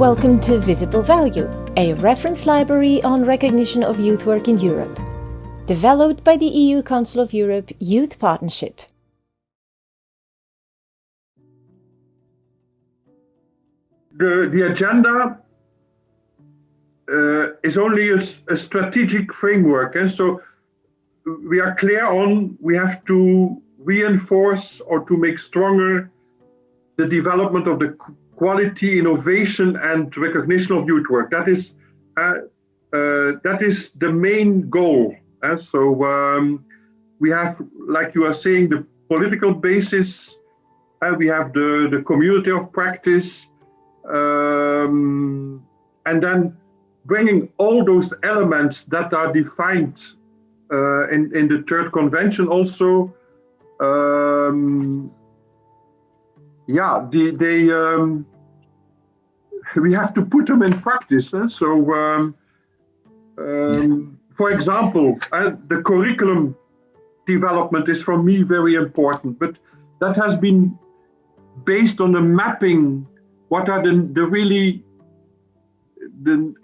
Welcome to Visible Value, a reference library on recognition of youth work in Europe, developed by the EU Council of Europe Youth Partnership. The agenda is only a strategic framework, and so we are clear on we have to reinforce or to make stronger the development of the quality, innovation, and recognition of youth work. That is the main goal. We have, like you are saying, the political basis. We have the community of practice, and then bringing all those elements that are defined in the third convention also. We have to put them in practice. For example, the curriculum development is for me very important, but that has been based on the mapping. What are the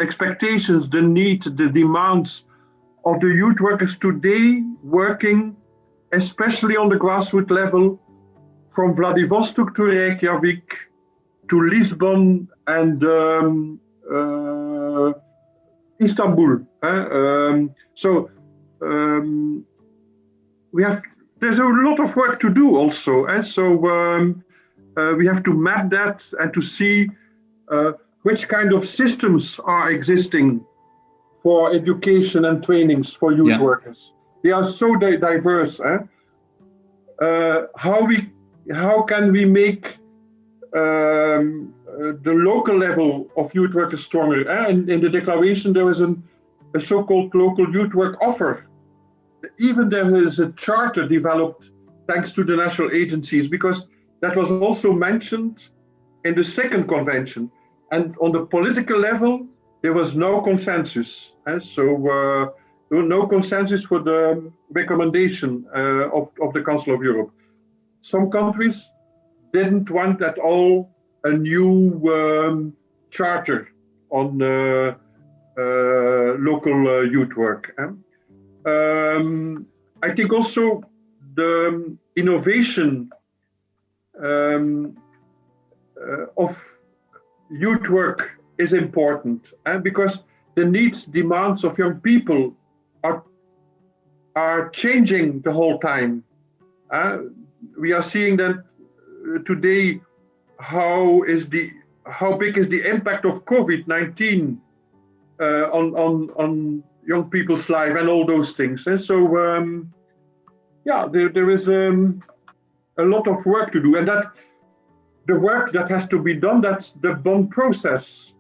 expectations, the needs, the demands of the youth workers today working, especially on the grassroots level, from Vladivostok to Reykjavik, to Lisbon and Istanbul. There's a lot of work to do also. We have to map that and to see which kind of systems are existing for education and trainings for youth workers. They are so diverse. How can we make the local level of youth workers stronger? And in the declaration, there is a so-called local youth work offer. Even there is a charter developed thanks to the national agencies, because that was also mentioned in the second convention. And on the political level, there was no consensus. There was no consensus for the recommendation of the Council of Europe. Some countries didn't want at all a new charter on local youth work. I think also the innovation of youth work is important, because the needs, demands of young people are changing the whole time. We are seeing that today. How big is the impact of COVID-19 on young people's life and all those things? And so there is a lot of work to do, and that the work that has to be done, that's the Bonn process,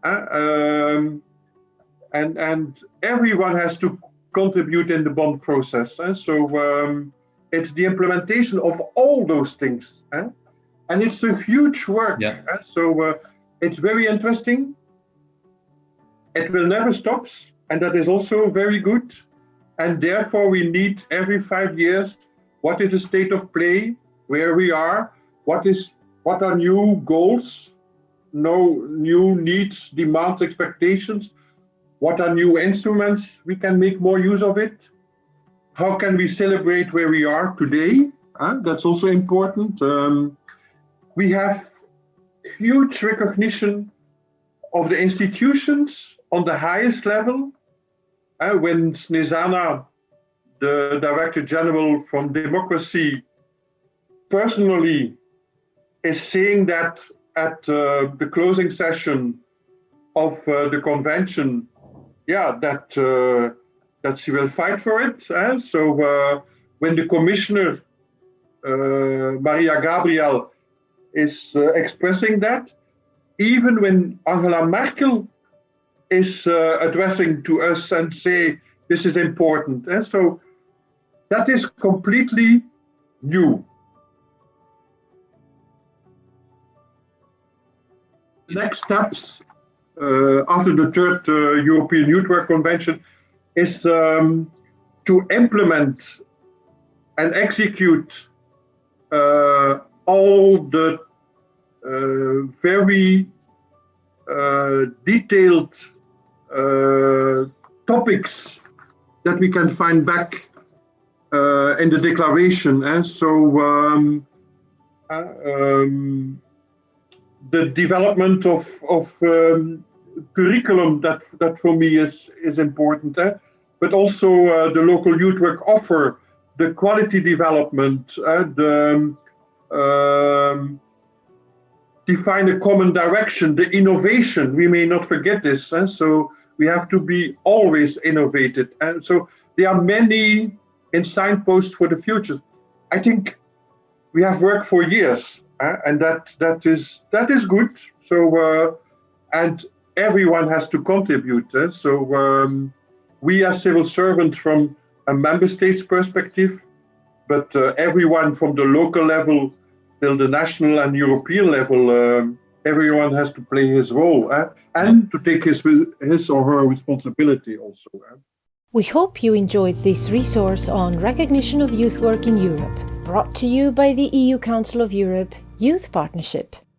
and everyone has to contribute in the Bonn process. And so it's the implementation of all those things. And it's a huge work. It's very interesting. It will never stop, and that is also very good. And therefore, we need every 5 years, what is the state of play, where we are, what are new goals, new needs, demands, expectations, what are new instruments we can make more use of it, how can we celebrate where we are today? That's also important. We have huge recognition of the institutions on the highest level. When Snezana, the Director General from Democracy, personally is saying that at the closing session of the convention, that she will fight for it. When the Commissioner, Maria Gabriel, is expressing that, even when Angela Merkel is addressing to us and say this is important. And so that is completely new. The next steps after the third European Youth Work Convention is to implement and execute all the very detailed topics that we can find back in the declaration. And so the development of curriculum that for me is important, but also the local youth work offer, the quality development, define a common direction, the innovation. We may not forget this, so we have to be always innovative. And so there are many in signposts for the future. I think we have worked for years, and that is good. So and everyone has to contribute. So we as civil servants from a member state's perspective, but everyone from the local level till the national and European level, everyone has to play his role and to take his or her responsibility also. We hope you enjoyed this resource on recognition of youth work in Europe, brought to you by the EU Council of Europe Youth Partnership.